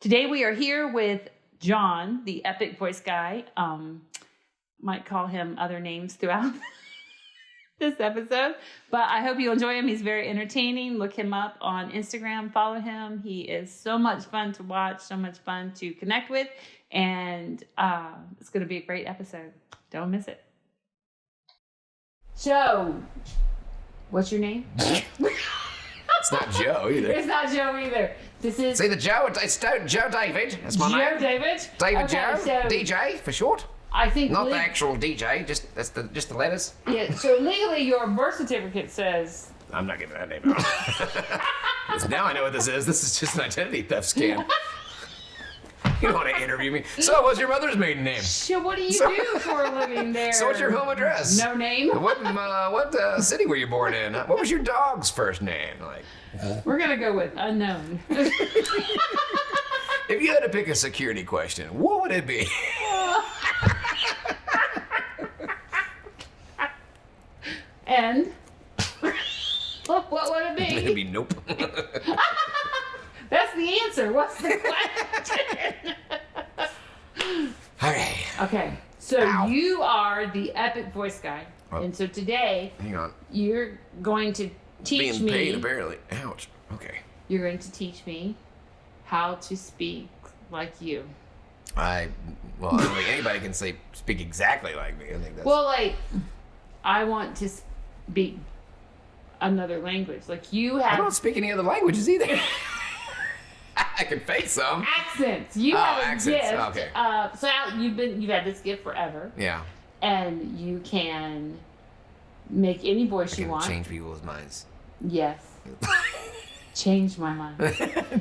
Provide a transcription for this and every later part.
Today we are here with John, the epic voice guy. Might call him other names throughout this episode, but I hope you enjoy him. He's very entertaining. Look him up on Instagram. Follow him. He is so much fun to watch, so much fun to connect with, and it's going to be a great episode. Don't miss it. So, what's your name? It's not Joe either. It's not Joe either. This is... See the Joe? It's Joe David. That's my name. Joe David? David Okay, Joe. so DJ for short. I think... Not the actual DJ, just the letters. Yeah, so legally your birth certificate says... I'm not giving that name out. 'Cause now I know what this is. This is just an identity theft scam. You don't want to interview me. So, what's your mother's maiden name? So what do you do for a living there? So, what's your home address? No name? What city were you born in? What was your dog's first name? We're going to go with unknown. If you had to pick a security question, what would it be? And? What would it be? It'd be nope. That's the answer. What's the question? All right. Okay, so Ow. you are the epic voice guy. Oh. And so today, Hang on. you're going to teach Being me... paid, apparently. Ouch. Okay. You're going to teach me how to speak like you. I don't think anybody can speak exactly like me. I think that's... Well, like, I want to speak another language. Like, you I have don't speak any other languages either. I can fake some. accents. You have a accents. gift. Okay. So you've had this gift forever, Yeah. and you can make any voice I you can want. change people's minds. Yes. Change my mind.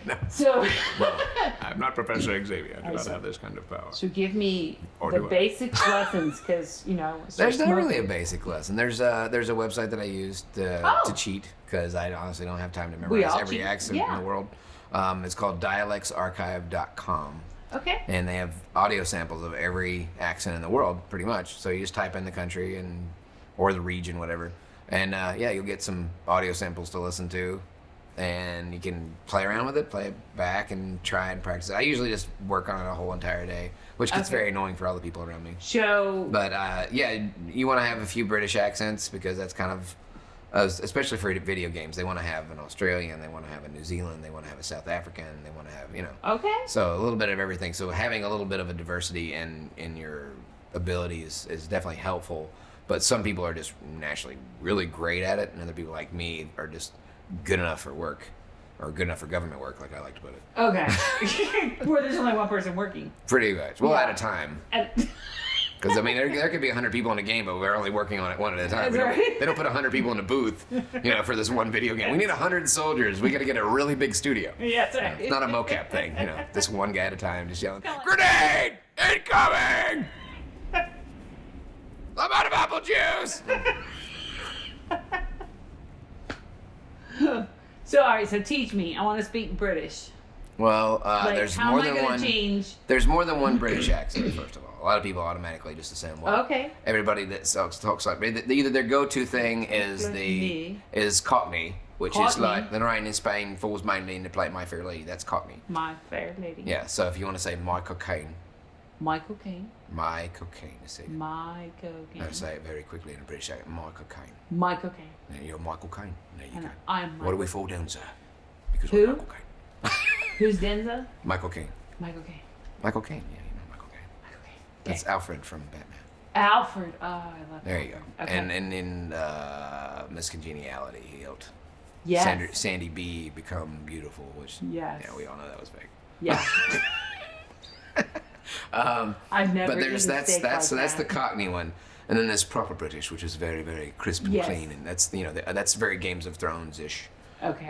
No. So, Well, I'm not Professor Xavier. I do not see. have this kind of power. so give me Or the do I? basic lessons, because it's There's just not really a smoking. basic lesson. There's a website that I used Oh. to cheat because I honestly don't have time to We memorize all every cheat. accent Yeah. in the world. It's called dialectsarchive.com. Okay. And they have audio samples of every accent in the world, pretty much. So you just type in the country or the region, whatever. And you'll get some audio samples to listen to. And you can play around with it, play it back, and try and practice it. I usually just work on it a whole entire day, which gets Okay. very annoying for all the people around me. So, But you want to have a few British accents because that's kind of, especially for video games, they want to have an Australian, they want to have a New Zealand, they want to have a South African, they want to have, okay. so a little bit of everything. So having a little bit of a diversity in your abilities is definitely helpful. But some people are just naturally really great at it, and other people like me are just good enough for work, or good enough for government work, like I like to put it. Okay. Where there's only one person working. Pretty much. Well, Yeah. at a time. And, Because, I mean, there could be 100 people in a game, but we're only working on it one at a time. That's right. They don't put 100 people in a booth, for this one video game. We need 100 soldiers. We got to get a really big studio. yeah, that's right. It's not a mocap thing, this one guy at a time just yelling, "Grenade! Incoming! I'm out of apple juice!" So, all right, so teach me. I want to speak British. Well, Like, there's how more am I than gonna one. change? There's more than one British accent. First of all, a lot of people automatically just assume, well, Okay. everybody that talks like either their go-to thing is Cockney, which is Cockney. like the rain in Spain falls mainly in the plate My Fair Lady. That's Cockney. My fair lady. Yeah. So if you want to say my cocaine, Michael Caine. my cocaine. See, Michael I Caine. say it very quickly in a British accent. My cocaine. Michael Caine. Yeah, you're Michael Caine. There you And go. I'm What do we Michael. fall down, sir? Because Who? we're Michael Caine. Who's Denza? Michael Caine. Michael Caine. Michael Caine. Yeah, you know Michael Caine. Michael Caine. That's Alfred from Batman. Alfred. Oh, I love There you go. Okay. And in Miss Congeniality, he helped Yes. Sandy B become beautiful, which Yes. yeah, we all know that was fake. Yeah. I've never. But there's eaten that's steak that's like that's the that. Cockney one, and then there's proper British, which is very very crisp and Yes. clean, and that's that's very Games of Thrones ish. Okay.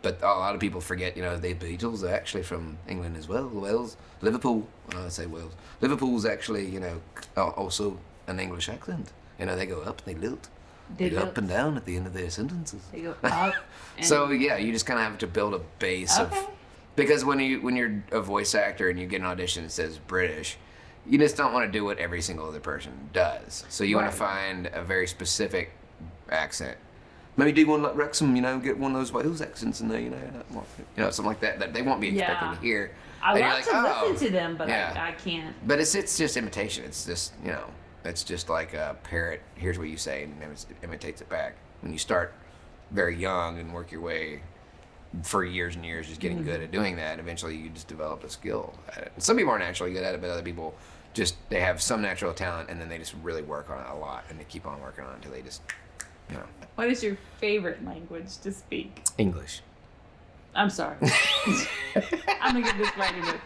But a lot of people forget, the Beatles are actually from England as well. Wales, Liverpool. I say Wales. Liverpool's actually, also an English accent. They go up, they lilt. They go up and down at the end of their sentences. They go up. And So yeah, you just kind of have to build a base Okay. of, because when you're a voice actor and you get an audition that says British, you just don't want to do what every single other person does. So you want to Right. find a very specific accent. maybe do one like Wrexham, get one of those Wales accents in there, something like that that they won't be expecting to hear. I And love to listen to them, but yeah. I can't. But it's just imitation. It's just, it's just like a parrot. Here's what you say, and it imitates it back. When you start very young and work your way for years and years, just getting good at doing that, eventually you just develop a skill at it. And some people are naturally good at it, but other people they have some natural talent, and then they just really work on it a lot, and they keep on working on it until they just, What is your favorite language to speak? English. I'm sorry. I'm going to get this right in it.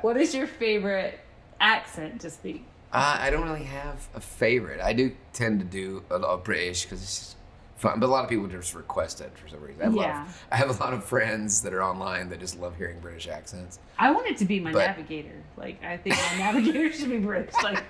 What is your favorite accent to speak? I don't really have a favorite. I do tend to do a lot of British because it's just fun, but a lot of people just request it for some reason. I have a lot of friends that are online that just love hearing British accents. I want it to be my navigator. Like, I think my navigator should be British. Like,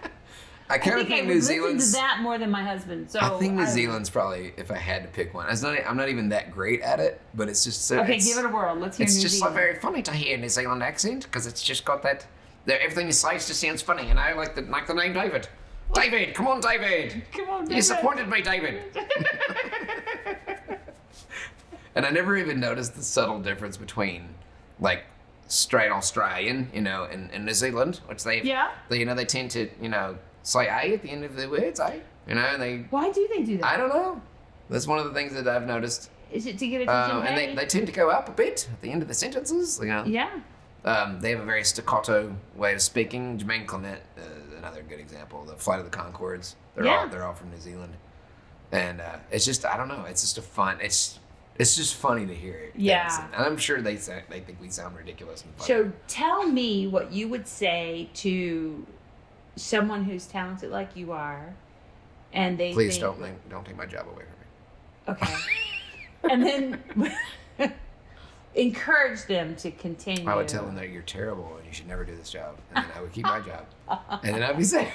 I kind of think New Zealand's to that more than my husband. So I think New Zealand's probably, if I had to pick one. I'm not even that great at it, but it's just so. Okay, give it a whirl. Let's hear New Zealand. It's just very funny to hear New Zealand accent because it's just got that. Everything you say just sounds funny, and I like the name David. David, come on, David. Come on, David. You disappointed me, David. And I never even noticed the subtle difference between, like, straight Australian, and New Zealand, which they tend to, say A at the end of the words, and Why do they do that? I don't know. That's one of the things that I've noticed. Is it to get attention? And they tend to go up a bit at the end of the sentences, Yeah. They have a very staccato way of speaking. Jermaine Clement, another good example. The Flight of the Conchords. They're all from New Zealand, and it's just, I don't know. It's just it's just funny to hear it. Yeah. And I'm sure they think we sound ridiculous. And funny. So tell me what you would say to someone who's talented like you are, and they please think, don't take my job away from me. Okay. And then encourage them to continue. I would tell them that you're terrible and you should never do this job, and then I would keep my job, and then I'd be safe.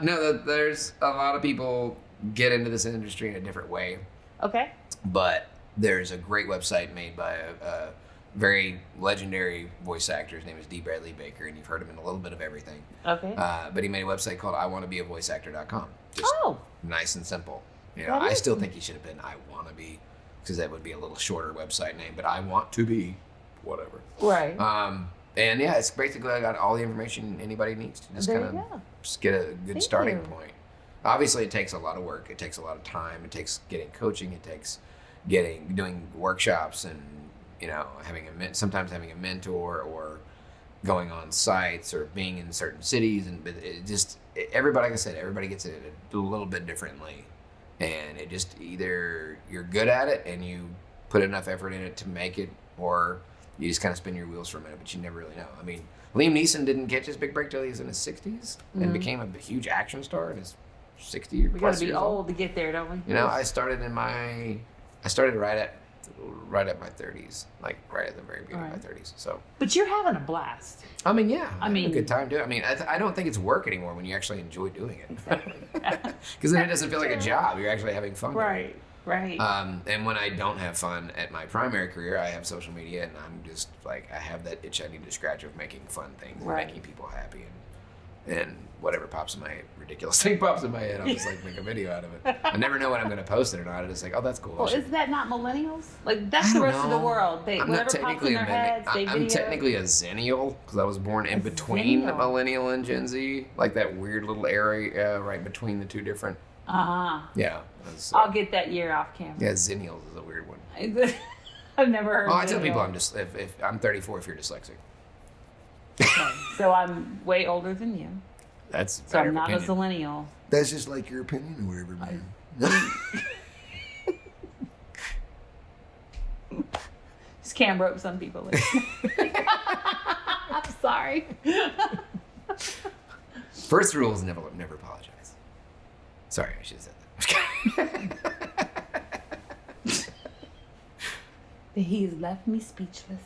No, there's a lot of people get into this industry in a different way. Okay. But there's a great website made by a very legendary voice actor. His name is D. Bradley Baker, and you've heard him in a little bit of everything. Okay. But he made a website called iwannabeavoiceactor.com. Just nice and simple. I still think he should have been I Wanna Be, because that would be a little shorter website name, but I want to be whatever. Right. And yeah, it's basically I got all the information anybody needs to just just get a good starting point. Obviously, it takes a lot of work. It takes a lot of time. It takes getting coaching. It takes doing workshops and sometimes having a mentor or going on sites or being in certain cities. And everybody, like I said, everybody gets it a little bit differently. And it just either you're good at it and you put enough effort in it to make it, or you just kind of spin your wheels for a minute, but you never really know. I mean, Liam Neeson didn't get his big break till he was in his 60s and became a huge action star in his 60 or plus years old. We gotta be old to get there, don't we? I started right at my 30s, like right at the very beginning of my 30s. So. But you're having a blast. I mean, yeah. I mean, a good time doing it. I mean, I don't think it's work anymore when you actually enjoy doing it. Exactly. Because then it doesn't feel like a job. You're actually having fun. Right. And when I don't have fun at my primary career, I have social media, and I'm just like, I have that itch I need to scratch of making fun things and making people happy, and whatever ridiculous thing pops in my head, I'll just like make a video out of it. I never know when I'm going to post it or not. I'm just like, oh, that's cool. Well, is that not millennials? Like, that's the rest of the world. Whatever pops in their heads, I'm technically a Zennial because I was born in between millennial and Gen Z, like that weird little area right between the two different. Yeah. I'll get that year off camera. Yeah, Zennials is a weird one. I've never heard. Oh, I tell people if I'm 34 if you're dyslexic. Okay, so I'm way older than you. That's so I'm not a millennial. That's just like your opinion or whatever, man. Just can't rope some people. I'm sorry. First rule is never apologize. Sorry, I should have said that. He's left me speechless.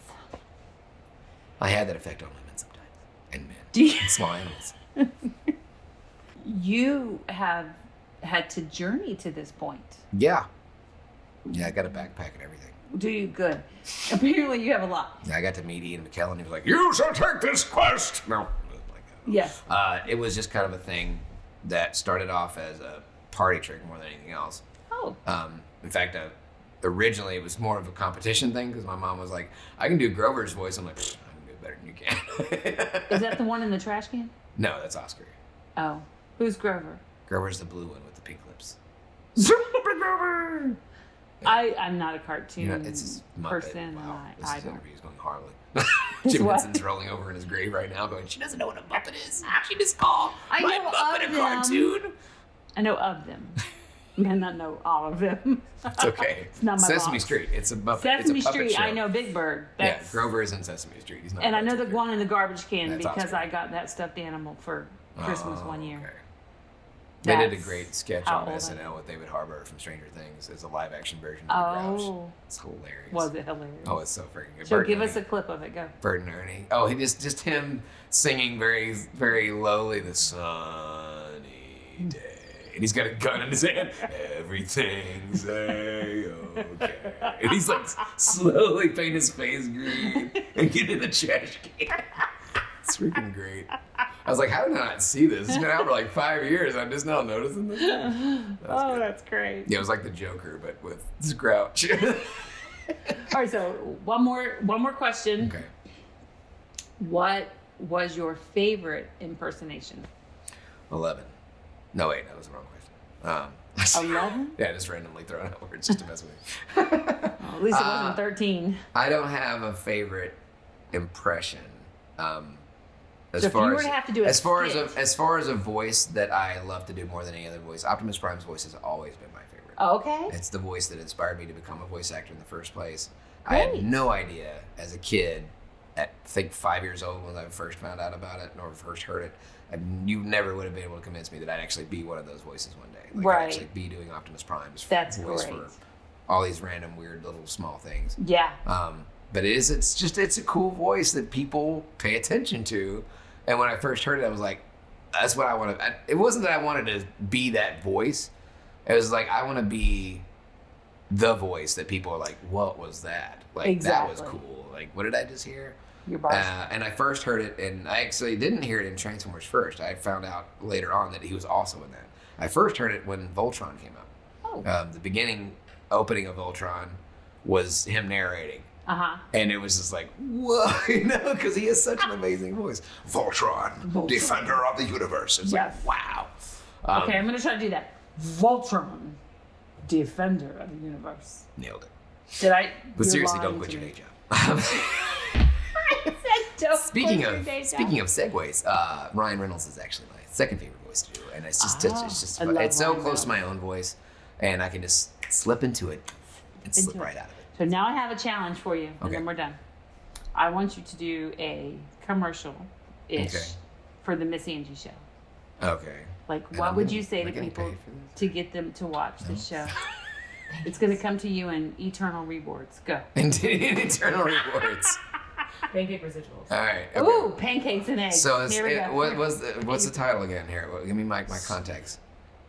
I had that effect on women sometimes, and men, and small animals. You have had to journey to this point. Yeah, I got a backpack and everything. Do you? Good. Apparently you have a lot. I got to meet Ian McKellen. He was like, "You shall take this quest." No, like that. Yes. It was just kind of a thing that started off as a party trick more than anything else. Oh. In fact, originally it was more of a competition thing because my mom was like, I can do Grover's voice. I'm like, I can do it better than you can. Is that the one in the trash can? No, that's Oscar. Oh. Who's Grover? Grover's the blue one with the pink lips. Super I'm not a cartoon it's a Muppet. person. Wow. And This I don't. interview's going horribly. It's Jim what? Henson's rolling over in his grave right now going, she doesn't know what a Muppet is. She just called I my know Muppet of a cartoon. I know of them. I may not know all of them. It's okay. It's not my Sesame box. Street. It's a Muppet. Sesame it's a puppet Street, show. I know Big Bird. Yeah, Grover is in Sesame Street. He's not. And I know the cartoon one in the garbage can That's because Oscar. I got that stuffed animal for Christmas one year. Okay. They did a That's great sketch how on old I SNL am. with David Harbour from Stranger Things as a live action version of the Grouch. Oh. It's hilarious. Was it hilarious? Oh, it's so freaking good. So Bert give and us a Ernie. clip of it. Go. Bert and Ernie. Oh, he just him singing very, very lowly the sunny day. And he's got a gun in his hand. Everything's okay. And he's like slowly painting his face green and get in the trash can. It's freaking great. I was like, how did I not see this? It's been out for like 5 years. I'm just now noticing this. Oh, that's great. Yeah, it was like the Joker, but with this Grouch. All right, so one more question. Okay. What was your favorite impersonation? 11. No, wait, that was the wrong question. 11? Yeah, just randomly throwing out words just to mess with you. Well, at least it wasn't 13. I don't have a favorite impression. As So if far you were as, to have to do a as far skit. as a voice that I love to do more than any other voice, Optimus Prime's voice has always been my favorite. Okay. It's the voice that inspired me to become a voice actor in the first place. I Great. had no idea as a kid, at I think 5 years old when I first found out about it or first heard it. You never would have been able to convince me that I'd actually be one of those voices one day. Like Right. I'd actually be doing Optimus Prime's That's voice great. for all these random weird little small things. Yeah. But it's a cool voice that people pay attention to. And when I first heard it, I was like, that's what I want to. It wasn't that I wanted to be that voice. It was like, I want to be the voice that people are like, what was that? Like, that was Exactly. cool. Like, what did I just hear? Your boss. And I first heard it, and I actually didn't hear it in Transformers first. I found out later on that he was also in that. I first heard it when Voltron came out. Oh. The beginning opening of Voltron was him narrating. Uh-huh. And it was just like, whoa, because he has such an amazing voice. Voltron, defender of the universe. It's Yes. like, wow. Okay, I'm going to try to do that. Voltron, defender of the universe. Nailed it. Did I? But you're seriously, lying don't quit to your me. day job. I said don't Speaking quit your of day job. segues, Ryan Reynolds is actually my second favorite voice to do, and it's just I love it's so Ryan close to my own voice, and I can just slip into it and slip Into it. right out of it. So now I have a challenge for you, and Okay. then we're done. I want you to do a commercial-ish Okay. for the Miss Angie show. Okay. Like, And what I'm would getting- you say am I to getting people paid for this? to get them to watch this show? It's going to come to you in eternal rewards. Go. And eternal rewards. Pancake residuals. All right. Okay. Ooh, pancakes and eggs. So Here we go. what's the title again? Here, give me my context.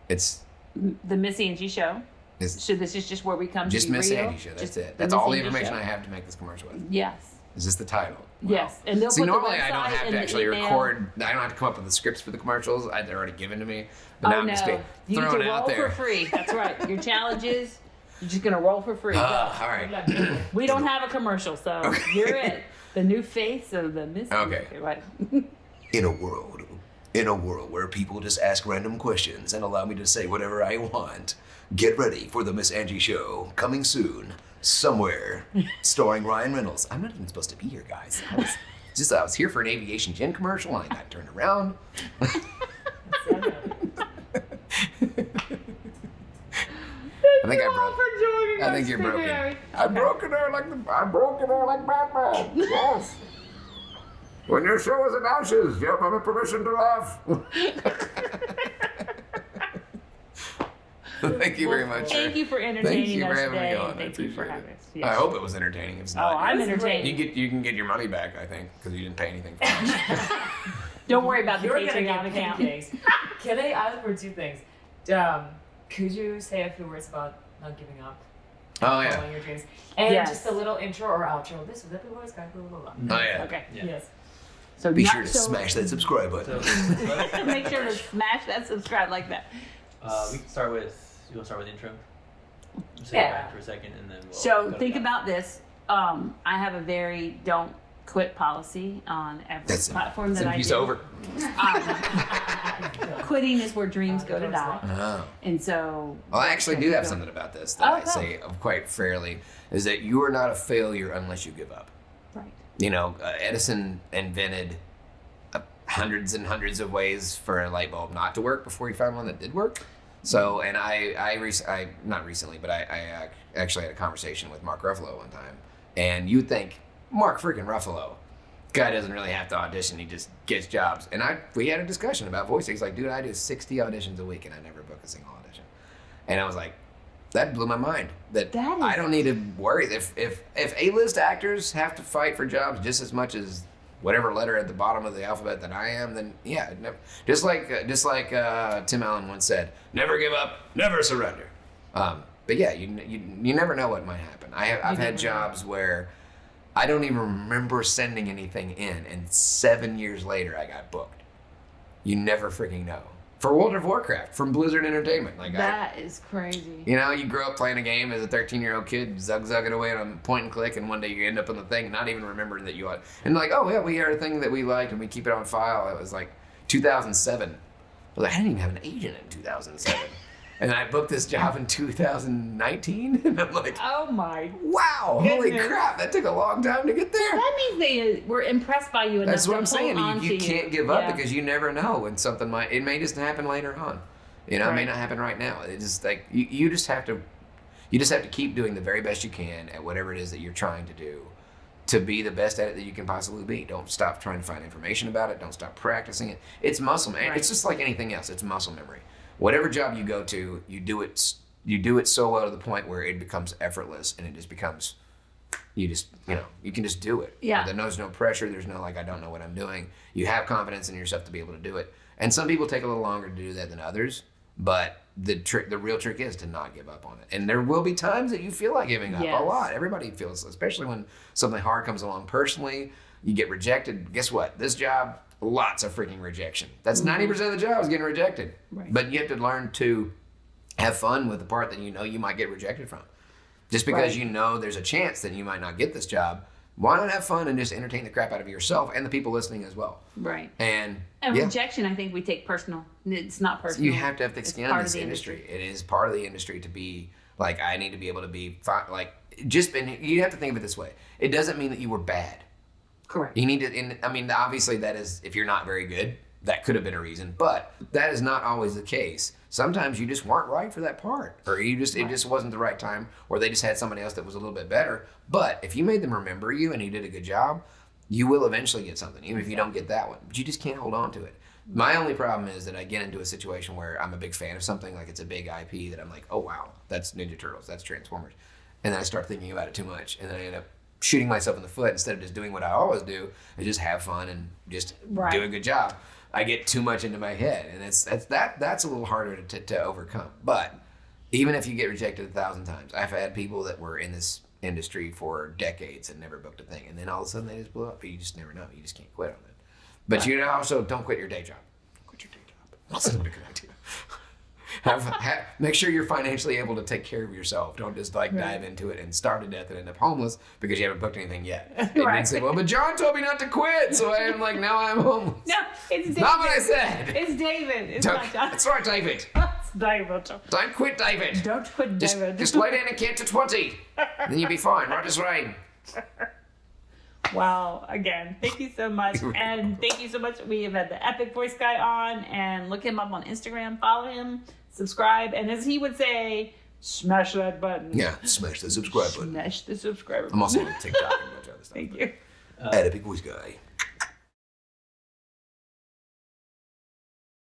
It's The Miss Angie show. It's So this is just where we come just to be Miss real. Angie show. That's Just it. the That's Miss all the Angie information show. I have to make this commercial with. Yes. Is this the title? Wow. Yes, and they'll See, put the normally I don't website have and to the actually email. record. I don't have to come up with the scripts for the commercials. They're already given to me. But now Oh I'm just no! You throwing can it out roll there. for free. That's right. Your challenge is you're just gonna roll for free. Go. All right. We don't have a commercial, so you're it. The new face of the Miss. Okay. Right. In a world where people just ask random questions and allow me to say whatever I want, get ready for the Miss Angie Show, coming soon, somewhere, starring Ryan Reynolds. I'm not even supposed to be here, guys. I was here for an Aviation Gin commercial and I got turned around. I think I think you're broken. I'm broken her like Batman. Yes. When your show is in ashes, you have my permission to laugh. Thank you very much. Thank you for Thank entertaining you for us having me today. on. I Thank you for appreciate having it. us. Yes. I hope it was entertaining. If it's Oh, not, I'm That's entertained. you can get your money back, I think, because you didn't pay anything for it. Don't worry about the You're gonna Patreon get account. pancakes. Can I ask for two things? Could you say a few words about not giving up, Oh yeah. following your dreams, and Yes. just a little intro or outro? This was Epic Voice Guy. Blah blah blah. Oh yeah. Okay. Yeah. Yes. So Be not sure to so- smash that subscribe button. So, Make sure to smash that subscribe like that. we can start with. You want to start with intro? Say Yeah. back for a second, and then we'll So go to think that. about this. I have a very don't quit policy on every platform that I He's do. over. Quitting is where dreams go to die. Oh. And so. Well, I actually do have something about this that Oh, I go. say quite fairly, is that you are not a failure unless you give up. Right. You know, Edison invented hundreds and hundreds of ways for a light bulb not to work before he found one that did work. So, and I not recently, but I actually had a conversation with Mark Ruffalo one time, and you think Mark freaking Ruffalo, guy doesn't really have to audition; he just gets jobs. And we had a discussion about voicing. He's like, dude, I do 60 auditions a week, and I never book a single audition. And I was like, that blew my mind. That That is- I don't need to worry. If A-list actors have to fight for jobs just as much as whatever letter at the bottom of the alphabet that I am, then yeah, just like Tim Allen once said, never give up, never surrender. But yeah, you never know what might happen. I've had jobs where I don't even remember sending anything in, and 7 years later I got booked. You never freaking know. For World of Warcraft, from Blizzard Entertainment, That is crazy. you know, you grow up playing a game as a 13-year-old kid, zugging away on point and click, and one day you end up on the thing, not even remembering that you ought. And like, oh yeah, we had a thing that we liked, and we keep it on file. It was like 2007. I was like, I didn't even have an agent in 2007, and I booked this job in 2019, and I'm like, Oh my. wow, holy Goodness. crap, that took a long time to get there. That means they were impressed by you enough. That's what to I'm saying. hold on You to can't give up Yeah. because you never know when something it may just happen later on. You know, it may Right. not happen right now. It's just like you just have to keep doing the very best you can at whatever it is that you're trying to do to be the best at it that you can possibly be. Don't stop trying to find information about it. Don't stop practicing it. It's muscle memory. Right. It's just like anything else. It's muscle memory. Whatever job you go to, you do it so well to the point where it becomes effortless and it just becomes you can just do it. Yeah. There's no pressure. There's no like, I don't know what I'm doing. You have confidence in yourself to be able to do it. And some people take a little longer to do that than others. But the real trick is to not give up on it. And there will be times that you feel like giving up Yes. a lot. Everybody feels, especially when something hard comes along personally, you get rejected. Guess what? This job, lots of freaking rejection. That's 90% of the job is getting rejected. Right. But you have to learn to have fun with the part that you know you might get rejected from. Just because Right. you know there's a chance that you might not get this job, why not have fun and just entertain the crap out of yourself and the people listening as well? Right. And And yeah. rejection, I think we take personal. It's not personal. You have to have thick It's skin part in of this the industry. It is part of the industry to be like, I need to be able to be like you have to think of it this way. It doesn't mean that you were bad. Correct. You need to, I mean, obviously that is, if you're not very good, that could have been a reason, but that is not always the case. Sometimes you just weren't right for that part, or it just wasn't the right time, or they just had somebody else that was a little bit better. But if you made them remember you and you did a good job, you will eventually get something, even if you don't get that one. But you just can't hold on to it. My only problem is that I get into a situation where I'm a big fan of something, like it's a big IP that I'm like, oh wow, that's Ninja Turtles, that's Transformers. And then I start thinking about it too much, and then I end up shooting myself in the foot instead of just doing what I always do, and just have fun and just Right. do a good job. I get too much into my head, and that's a little harder to overcome. But even if you get rejected 1,000 times, I've had people that were in this industry for decades and never booked a thing, and then all of a sudden they just blew up. You just never know. You just can't quit on it. But you also don't quit your day job. Don't quit your day job. That's not a good idea. Make sure you're financially able to take care of yourself. Don't just like dive into it and starve to death and end up homeless because you haven't booked anything yet. And Right. then say, well, but John told me not to quit, so I'm like, now I'm homeless. No, it's David. Not what I said. It's David. It's Don't, not John. that's right, David. It's David. Don't quit, David. Don't quit, Just, David. just lay down and count to 20. Then you'll be fine, right as rain. Wow, again, thank you so much. And thank you so much. We have had the Epic Voice Guy on, and look him up on Instagram, follow him, subscribe, and as he would say, smash that button. Yeah, smash the subscribe button. Smash the subscribe button. I'm also on TikTok and a bunch of other stuff. Thank you. At Epic Voice Guy.